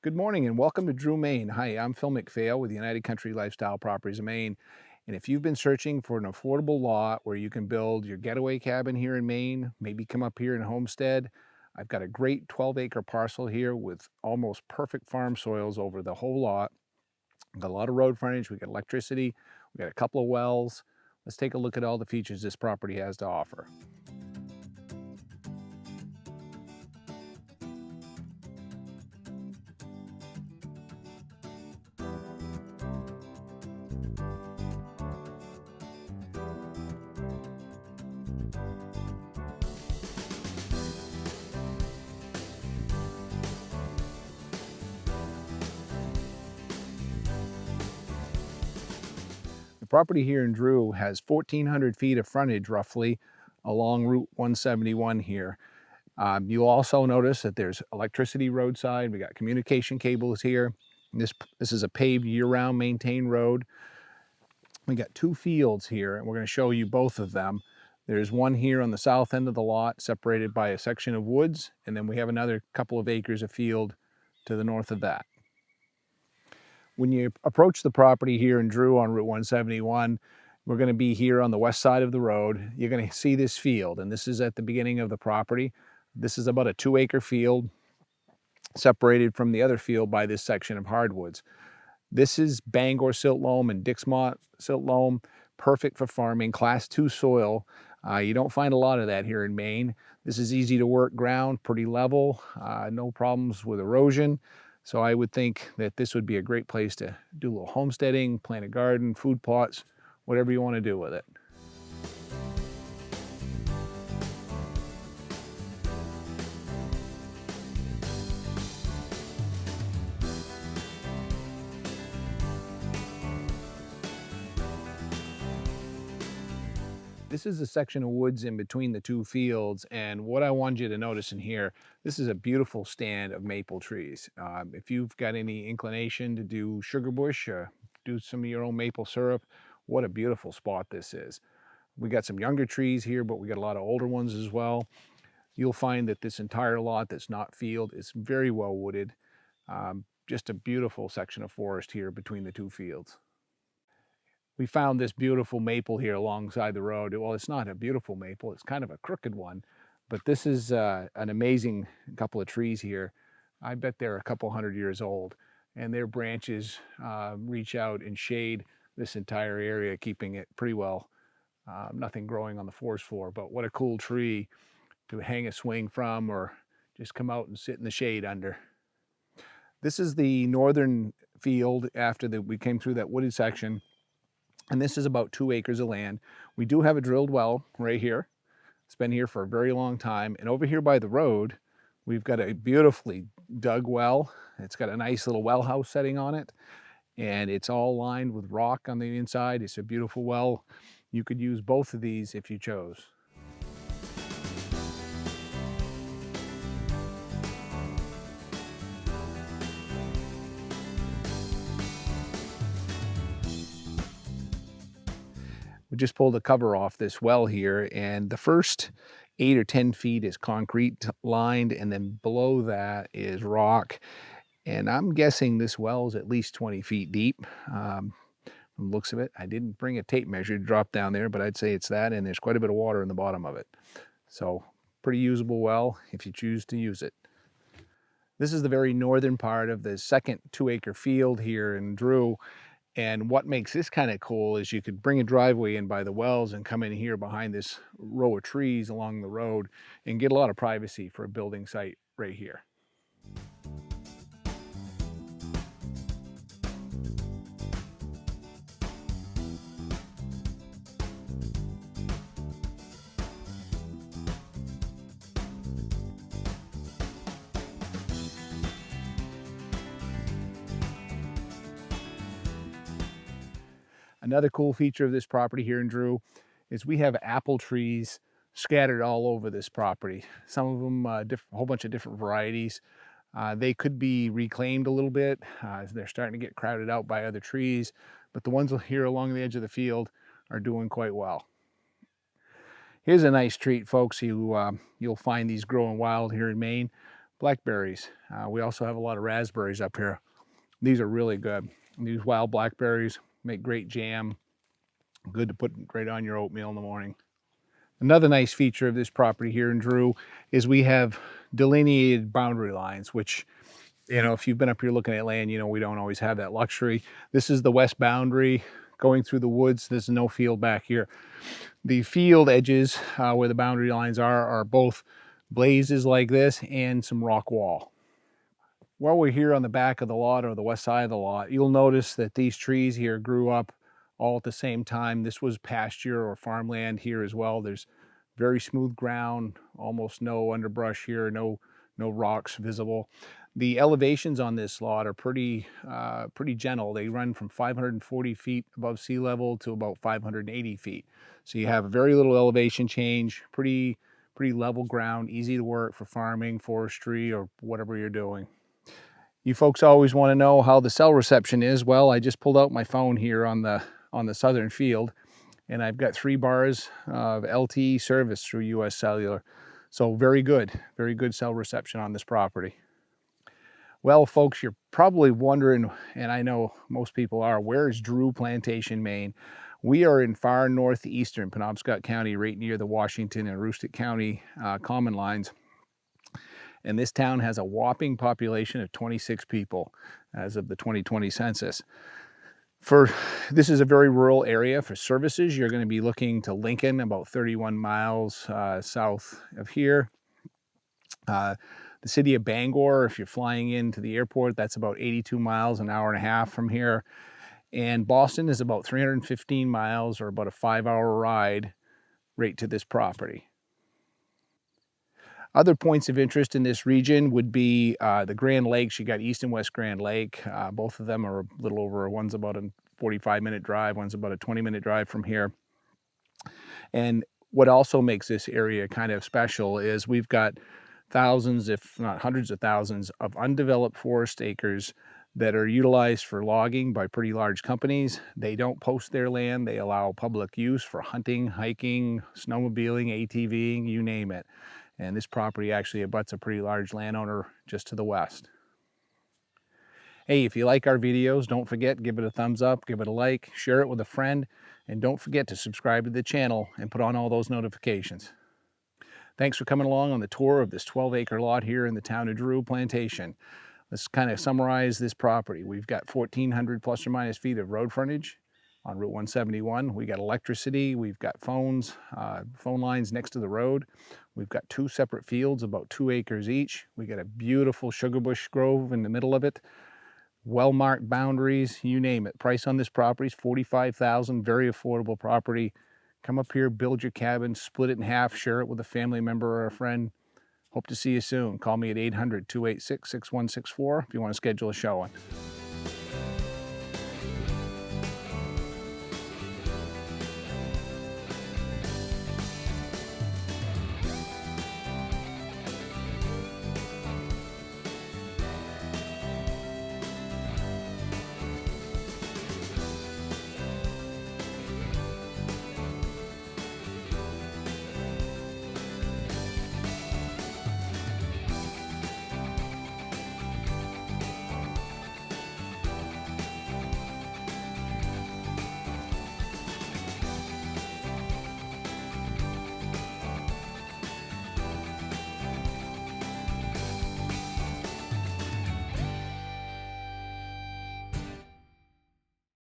Good morning and welcome to Drew, Maine. Hi, I'm Phil McPhail with United Country Lifestyle Properties of Maine. And if you've been searching for an affordable lot where you can build your getaway cabin here in Maine, maybe come up here in Homestead, I've got a great 12-acre parcel here with almost perfect farm soils over the whole lot. We've got a lot of road frontage, we've got electricity, we've got a couple of wells. Let's take a look at all the features this property has to offer. The property here in Drew has 1,400 feet of frontage roughly along Route 171 here. You'll also notice that there's electricity roadside. We got communication cables here. This is a paved year-round maintained road. We got two fields here and we're going to show you both of them. There's one here on the south end of the lot separated by a section of woods, and then we have another couple of acres of field to the north of that. When you approach the property here in Drew on Route 171, we're going to be here on the west side of the road. You're going to see this field, and this is at the beginning of the property. This is about a 2-acre field separated from the other field by this section of hardwoods. This is Bangor silt loam and Dixmont silt loam, perfect for farming, class 2 soil. You don't find a lot of that here in Maine. This is easy to work ground, pretty level, no problems with erosion. So I would think that this would be a great place to do a little homesteading, plant a garden, food plots, whatever you want to do with it. This is a section of woods in between the two fields, and what I want you to notice in here, this is a beautiful stand of maple trees. If you've got any inclination to do sugar bush, do some of your own maple syrup, what a beautiful spot this is. We got some younger trees here, but we got a lot of older ones as well. You'll find that this entire lot that's not field is very well wooded. Just a beautiful section of forest here between the two fields. We found this beautiful maple here alongside the road. Well, it's not a beautiful maple, it's kind of a crooked one, but this is an amazing couple of trees here. I bet they're a couple hundred years old, and their branches reach out and shade this entire area, keeping it pretty well, nothing growing on the forest floor. But what a cool tree to hang a swing from or just come out and sit in the shade under. This is the northern field after we came through that wooded section. And this is about 2 acres of land. We do have a drilled well right here. It's been here for a very long time. And over here by the road, we've got a beautifully dug well. It's got a nice little well house setting on it. And it's all lined with rock on the inside. It's a beautiful well. You could use both of these if you chose. We just pulled the cover off this well here, and the first 8 or 10 feet is concrete lined, and then below that is rock. And I'm guessing this well is at least 20 feet deep. From the looks of it, I didn't bring a tape measure to drop down there, but I'd say it's that, and there's quite a bit of water in the bottom of it. So pretty usable well if you choose to use it. This is the very northern part of the second 2-acre field here in Drew. And what makes this kind of cool is you could bring a driveway in by the wells and come in here behind this row of trees along the road and get a lot of privacy for a building site right here. Another cool feature of this property here in Drew is we have apple trees scattered all over this property. Some of them, a whole bunch of different varieties. They could be reclaimed a little bit. They're starting to get crowded out by other trees, but the ones here along the edge of the field are doing quite well. Here's a nice treat, folks. You'll find these growing wild here in Maine. Blackberries. We also have a lot of raspberries up here. These are really good. These wild blackberries make great jam. Good to put right on your oatmeal in the morning. Another nice feature of this property here in Drew is we have delineated boundary lines, which, you know, if you've been up here looking at land, you know, we don't always have that luxury. This is the west boundary going through the woods. There's no field back here. The field edges where the boundary lines are both blazes like this and some rock wall. While we're here on the back of the lot or the west side of the lot, you'll notice that these trees here grew up all at the same time. This was pasture or farmland here as well. There's very smooth ground, almost no underbrush here, no rocks visible. The elevations on this lot are pretty gentle. They run from 540 feet above sea level to about 580 feet. So you have very little elevation change, pretty level ground, easy to work for farming, forestry, or whatever you're doing. You folks always want to know how the cell reception is. Well, I just pulled out my phone here on the southern field, and I've got 3 bars of LTE service through US Cellular. So very good cell reception on this property. Well, folks, you're probably wondering, and I know most people are, where's Drew Plantation, Maine? We are in far northeastern Penobscot County, right near the Washington and Aroostook County common lines. And this town has a whopping population of 26 people as of the 2020 census. This is a very rural area. For services, you're going to be looking to Lincoln, about 31 miles south of here. The city of Bangor, if you're flying into the airport, that's about 82 miles, an hour and a half from here. And Boston is about 315 miles, or about a 5-hour ride right to this property. Other points of interest in this region would be the Grand Lakes. You got East and West Grand Lake. Both of them are a little over, one's about a 45-minute drive, one's about a 20-minute drive from here. And what also makes this area kind of special is we've got thousands, if not hundreds of thousands, of undeveloped forest acres that are utilized for logging by pretty large companies. They don't post their land. They allow public use for hunting, hiking, snowmobiling, ATVing, you name it. And this property actually abuts a pretty large landowner just to the west. Hey, if you like our videos, don't forget, give it a thumbs up, give it a like, share it with a friend, and don't forget to subscribe to the channel and put on all those notifications. Thanks for coming along on the tour of this 12-acre lot here in the town of Drew Plantation. Let's kind of summarize this property. We've got 1,400 plus or minus feet of road frontage on Route 171. We got electricity, we've got phone lines next to the road. We've got 2 separate fields, about 2 acres each. We got a beautiful sugar bush grove in the middle of it. Well-marked boundaries, you name it. Price on this property is $45,000, very affordable property. Come up here, build your cabin, split it in half, share it with a family member or a friend. Hope to see you soon. Call me at 800-286-6164 if you want to schedule a showing.